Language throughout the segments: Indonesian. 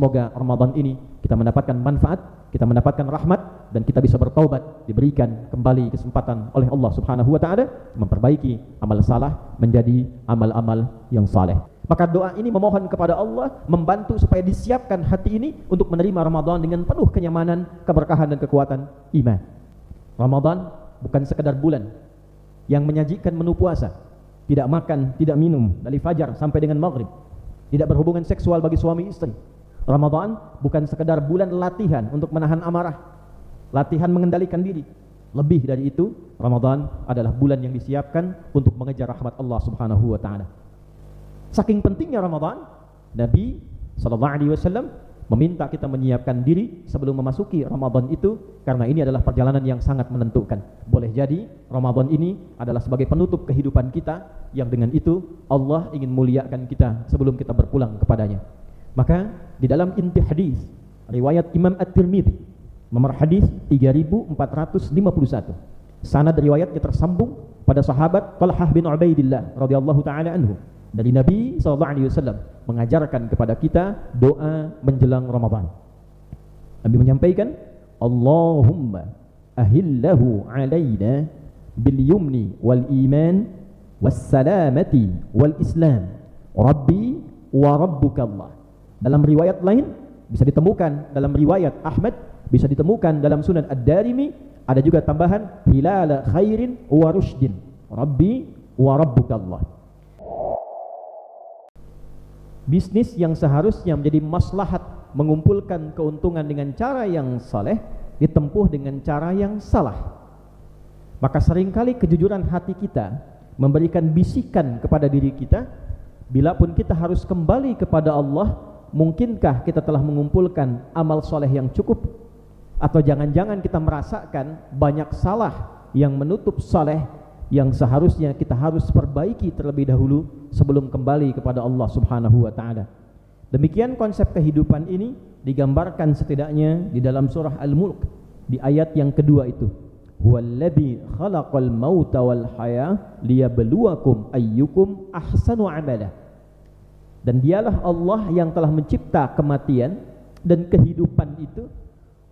Semoga Ramadan ini kita mendapatkan manfaat, kita mendapatkan rahmat, dan kita bisa bertaubat, diberikan kembali kesempatan oleh Allah Subhanahu wa taala memperbaiki amal salah menjadi amal-amal yang saleh. Maka doa ini memohon kepada Allah membantu supaya disiapkan hati ini untuk menerima Ramadan dengan penuh kenyamanan, keberkahan dan kekuatan iman. Ramadan bukan sekedar bulan yang menyajikan menu puasa, tidak makan, tidak minum dari fajar sampai dengan maghrib, tidak berhubungan seksual bagi suami istri. Ramadan bukan sekedar bulan latihan untuk menahan amarah, latihan mengendalikan diri. Lebih dari itu, Ramadan adalah bulan yang disiapkan untuk mengejar rahmat Allah Subhanahu wa taala. Saking pentingnya Ramadan, Nabi SAW meminta kita menyiapkan diri sebelum memasuki Ramadan itu, karena ini adalah perjalanan yang sangat menentukan. Boleh jadi Ramadan ini adalah sebagai penutup kehidupan kita, yang dengan itu Allah ingin muliakan kita sebelum kita berpulang kepadanya. Maka di dalam inti hadis riwayat Imam At-Tirmidzi nomor hadis 3451, sanad riwayatnya tersambung pada sahabat Talhah bin Ubaidillah radhiyallahu taala anhu, dari Nabi SAW mengajarkan kepada kita doa menjelang Ramadan. Nabi menyampaikan, Allahumma ahillahu alaina bil yumni wal iman was salamati wal islam rabbi wa rabbuka Allah. Dalam riwayat lain bisa ditemukan dalam riwayat Ahmad, bisa ditemukan dalam Sunan Ad-Darimi, ada juga tambahan hilala khairin wa rushdin rabbi wa rabbuka Allah. Bisnis yang seharusnya menjadi maslahat mengumpulkan keuntungan dengan cara yang saleh ditempuh dengan cara yang salah. Maka seringkali kejujuran hati kita memberikan bisikan kepada diri kita, bila pun kita harus kembali kepada Allah, mungkinkah kita telah mengumpulkan amal soleh yang cukup? Atau jangan-jangan kita merasakan banyak salah yang menutup soleh yang seharusnya kita harus perbaiki terlebih dahulu sebelum kembali kepada Allah Subhanahu wa taala. Demikian konsep kehidupan ini digambarkan setidaknya di dalam surah Al-Mulk di ayat yang kedua itu. Huwallazi khalaqal mauta wal haya liyabluwakum ayyukum ahsanu amala. Dan dialah Allah yang telah mencipta kematian dan kehidupan itu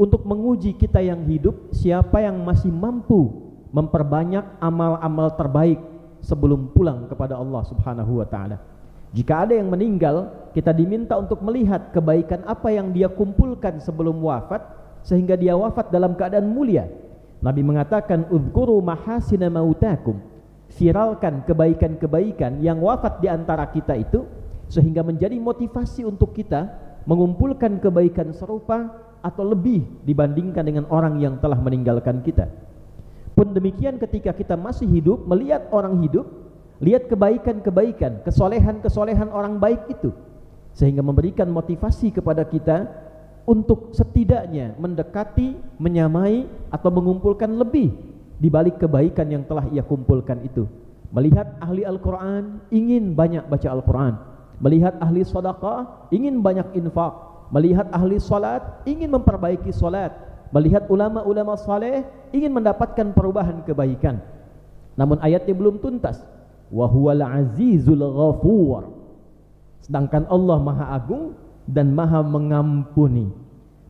untuk menguji kita yang hidup, siapa yang masih mampu memperbanyak amal-amal terbaik sebelum pulang kepada Allah Subhanahu wa taala. Jika ada yang meninggal, kita diminta untuk melihat kebaikan apa yang dia kumpulkan sebelum wafat sehingga dia wafat dalam keadaan mulia. Nabi mengatakan, "Udzkuru mahasina mautakum." Viralkan kebaikan-kebaikan yang wafat di antara kita itu sehingga menjadi motivasi untuk kita mengumpulkan kebaikan serupa atau lebih dibandingkan dengan orang yang telah meninggalkan kita. Pun demikian ketika kita masih hidup, melihat orang hidup, lihat kebaikan-kebaikan, kesolehan-kesolehan orang baik itu, sehingga memberikan motivasi kepada kita untuk setidaknya mendekati, menyamai atau mengumpulkan lebih di balik kebaikan yang telah ia kumpulkan itu. Melihat ahli Al-Quran, ingin banyak baca Al-Quran. Melihat ahli sedekah, ingin banyak infak. Melihat ahli salat, ingin memperbaiki salat. Melihat ulama-ulama saleh, ingin mendapatkan perubahan kebaikan. Namun ayatnya belum tuntas. Wa huwal azizul ghafur. Sedangkan Allah Maha Agung dan Maha Mengampuni.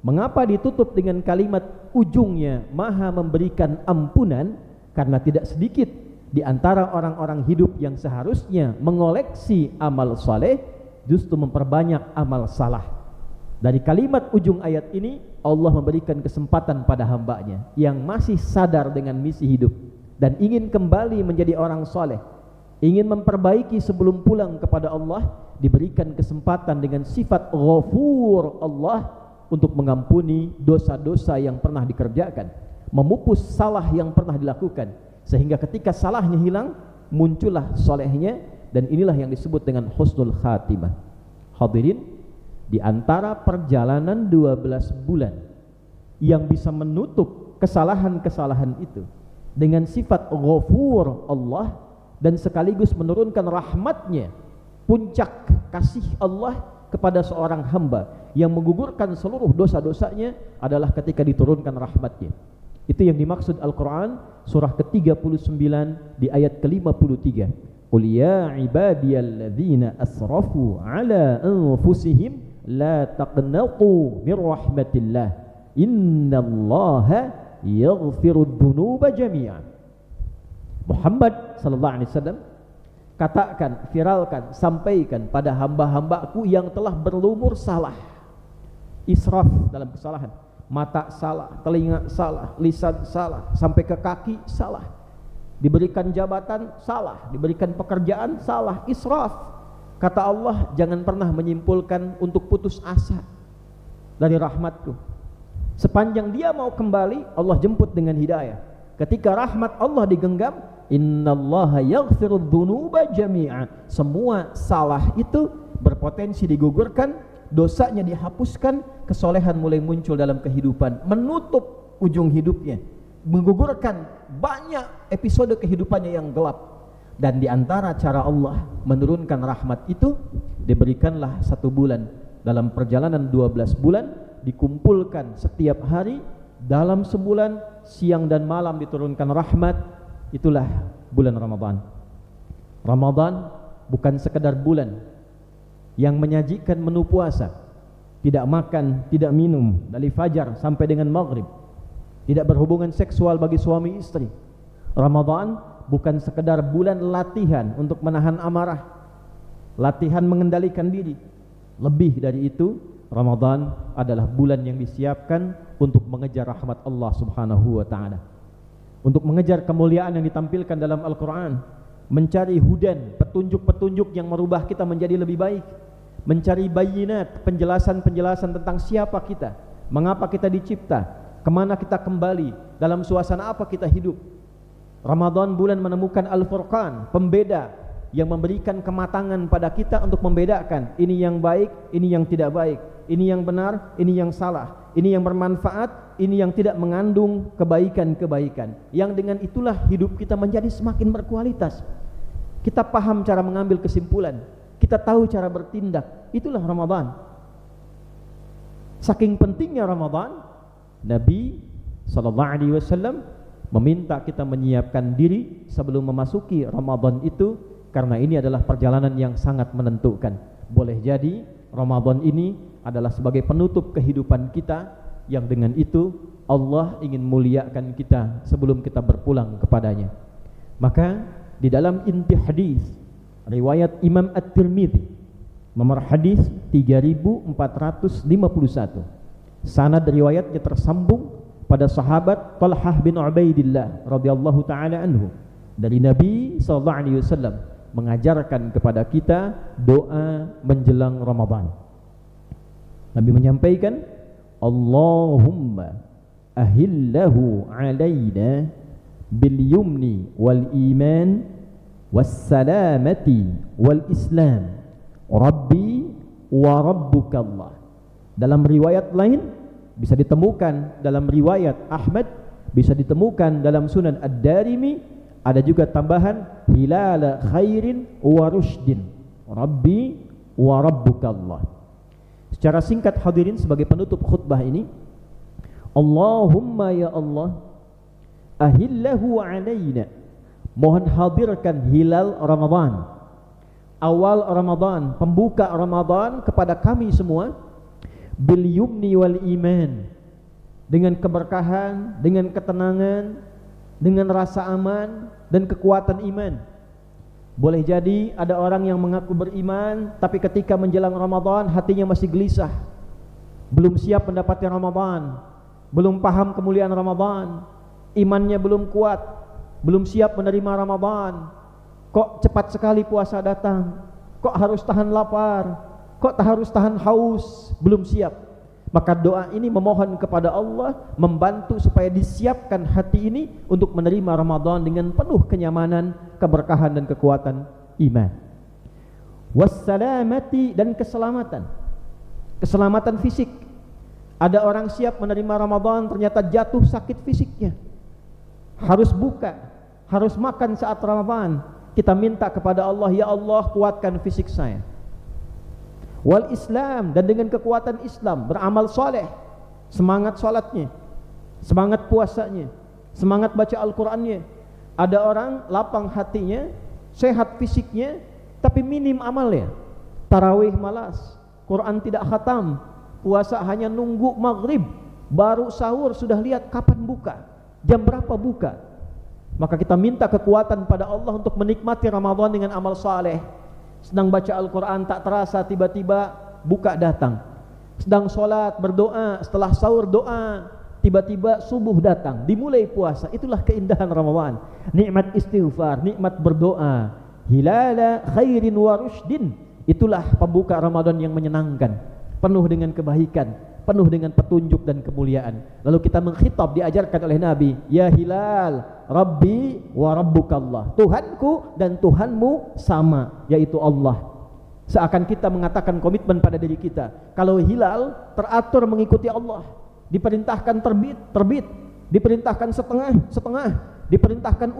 Mengapa ditutup dengan kalimat ujungnya Maha Memberikan Ampunan? Karena tidak sedikit di antara orang-orang hidup yang seharusnya mengoleksi amal saleh justru memperbanyak amal salah. Dari kalimat ujung ayat ini, Allah memberikan kesempatan pada hambanya yang masih sadar dengan misi hidup dan ingin kembali menjadi orang soleh, ingin memperbaiki sebelum pulang kepada Allah, diberikan kesempatan dengan sifat Ghafur Allah untuk mengampuni dosa-dosa yang pernah dikerjakan, memupus salah yang pernah dilakukan, sehingga ketika salahnya hilang, muncullah solehnya, dan inilah yang disebut dengan husnul khatimah. Hadirin, di antara perjalanan 12 bulan yang bisa menutup kesalahan-kesalahan itu dengan sifat Ghafur Allah dan sekaligus menurunkan rahmatnya, puncak kasih Allah kepada seorang hamba yang menggugurkan seluruh dosa-dosanya adalah ketika diturunkan rahmatnya. Itu yang dimaksud Al-Quran surah ke-39 di ayat ke-53. Qul ya ibadiyalladzina asrafu ala anfusihim la taqnatu min rahmatillah, innallaha yaghfirudz dzunuba jami'an. Muhammad sallallahu alaihi wasallam, katakan, viralkan, sampaikan pada hamba-hambaku yang telah berlumur salah, israf dalam kesalahan, mata salah, telinga salah, lisan salah, sampai ke kaki salah, diberikan jabatan salah, diberikan pekerjaan salah, israf. Kata Allah, jangan pernah menyimpulkan untuk putus asa dari rahmatku. Sepanjang dia mau kembali, Allah jemput dengan hidayah. Ketika rahmat Allah digenggam, innallaha yaghfirudz dzunuba jami'an, semua salah itu berpotensi digugurkan, dosanya dihapuskan, kesolehan mulai muncul dalam kehidupan, menutup ujung hidupnya, menggugurkan banyak episode kehidupannya yang gelap. Dan di antara cara Allah menurunkan rahmat itu, diberikanlah 1 bulan. Dalam perjalanan 12 bulan dikumpulkan setiap hari, dalam sebulan siang dan malam diturunkan rahmat. Itulah bulan Ramadan. Ramadan bukan sekedar bulan yang menyajikan menu puasa, tidak makan, tidak minum dari fajar sampai dengan maghrib, tidak berhubungan seksual bagi suami istri. Ramadan bukan sekedar bulan latihan untuk menahan amarah, latihan mengendalikan diri. Lebih dari itu, Ramadan adalah bulan yang disiapkan untuk mengejar rahmat Allah Subhanahu wa ta'ala, untuk mengejar kemuliaan yang ditampilkan dalam Al-Quran, mencari hudan, petunjuk-petunjuk yang merubah kita menjadi lebih baik, mencari bayinat, penjelasan-penjelasan tentang siapa kita, mengapa kita dicipta, kemana kita kembali, dalam suasana apa kita hidup. Ramadan bulan menemukan Al-Furqan, pembeda yang memberikan kematangan pada kita untuk membedakan ini yang baik, ini yang tidak baik, ini yang benar, ini yang salah, ini yang bermanfaat, ini yang tidak mengandung kebaikan-kebaikan. Yang dengan itulah hidup kita menjadi semakin berkualitas. Kita paham cara mengambil kesimpulan, kita tahu cara bertindak. Itulah Ramadan. Saking pentingnya Ramadan, Nabi sallallahu alaihi wasallam meminta kita menyiapkan diri sebelum memasuki Ramadan itu, karena ini adalah perjalanan yang sangat menentukan. Boleh jadi Ramadan ini adalah sebagai penutup kehidupan kita, yang dengan itu Allah ingin muliakan kita sebelum kita berpulang kepadanya. Maka di dalam inti hadis riwayat Imam At-Tirmidzi, nomor hadis 3451, sanad riwayatnya tersambung pada sahabat Talhah bin Ubaidillah radhiyallahu taala anhu, dari Nabi sallallahu alaihi wasallam mengajarkan kepada kita doa menjelang Ramadan. Nabi menyampaikan, Allahumma ahillahu alaina bil yumni wal iman was salamati wal islam rabbi wa rabbuka Allah. Dalam riwayat lain bisa ditemukan dalam riwayat Ahmad, bisa ditemukan dalam Sunan Ad-Darimi, ada juga tambahan hilala khairin wa rushdin rabbi wa rabbuka Allah. Secara singkat hadirin, sebagai penutup khutbah ini, Allahumma ya Allah ahillahu alaina, mohon hadirkan hilal Ramadan, awal Ramadan, pembuka Ramadan kepada kami semua, bil yumni wal iman, dengan keberkahan, dengan ketenangan, dengan rasa aman dan kekuatan iman. Boleh jadi ada orang yang mengaku beriman, tapi ketika menjelang Ramadan hatinya masih gelisah, belum siap mendapatkan Ramadan, belum paham kemuliaan Ramadan, imannya belum kuat, belum siap menerima Ramadan. Kok cepat sekali puasa datang, kok harus tahan lapar, kok harus tahan haus, belum siap. Maka doa ini memohon kepada Allah membantu supaya disiapkan hati ini untuk menerima Ramadan dengan penuh kenyamanan, keberkahan dan kekuatan iman. Wassalamati, dan keselamatan, keselamatan fisik. Ada orang siap menerima Ramadan, ternyata jatuh sakit fisiknya, harus buka, harus makan saat Ramadan. Kita minta kepada Allah, ya Allah kuatkan fisik saya. Wal Islam, dan dengan kekuatan Islam beramal soleh, semangat salatnya, semangat puasanya, semangat baca Al-Qur'annya. Ada orang lapang hatinya, sehat fisiknya, tapi minim amalnya, tarawih malas, Quran tidak khatam, puasa hanya nunggu maghrib, baru sahur sudah lihat kapan buka, jam berapa buka. Maka kita minta kekuatan pada Allah untuk menikmati Ramadan dengan amal saleh. Sedang baca Al-Quran tak terasa tiba-tiba buka datang. Sedang sholat berdoa, setelah sahur doa, tiba-tiba subuh datang, dimulai puasa. Itulah keindahan Ramadan. Nikmat istighfar, nikmat berdoa. Hilala khairin wa rushdin. Itulah pembuka Ramadan yang menyenangkan, penuh dengan kebaikan, penuh dengan petunjuk dan kemuliaan. Lalu kita mengkhitab, diajarkan oleh Nabi, ya Hilal, Rabbi wa Rabbukallah, Tuhanku dan Tuhanmu sama, yaitu Allah. Seakan kita mengatakan komitmen pada diri kita. Kalau hilal teratur mengikuti Allah, diperintahkan terbit, diperintahkan setengah, diperintahkan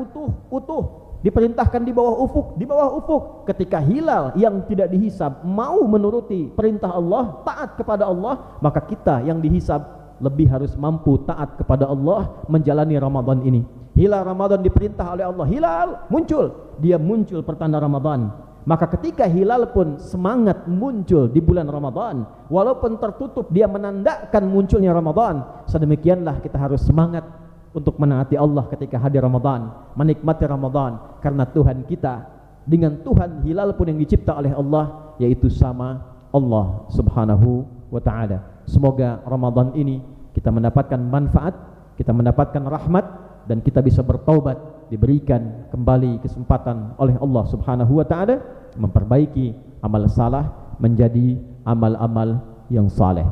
utuh, diperintahkan di bawah ufuk. Ketika hilal yang tidak dihisab mau menuruti perintah Allah, taat kepada Allah, maka kita yang dihisab lebih harus mampu taat kepada Allah menjalani Ramadan ini. Hilal Ramadan diperintah oleh Allah, hilal muncul, dia muncul pertanda Ramadan. Maka ketika hilal pun semangat muncul di bulan Ramadan, walaupun tertutup dia menandakan munculnya Ramadan. Sedemikianlah kita harus semangat untuk menaati Allah ketika hadir Ramadan, menikmati Ramadan, karena Tuhan kita dengan Tuhan hilal pun yang dicipta oleh Allah, yaitu sama Allah Subhanahu wa ta'ala. Semoga Ramadan ini kita mendapatkan manfaat, kita mendapatkan rahmat, dan kita bisa bertaubat, diberikan kembali kesempatan oleh Allah Subhanahu wa ta'ala memperbaiki amal salah menjadi amal-amal yang saleh.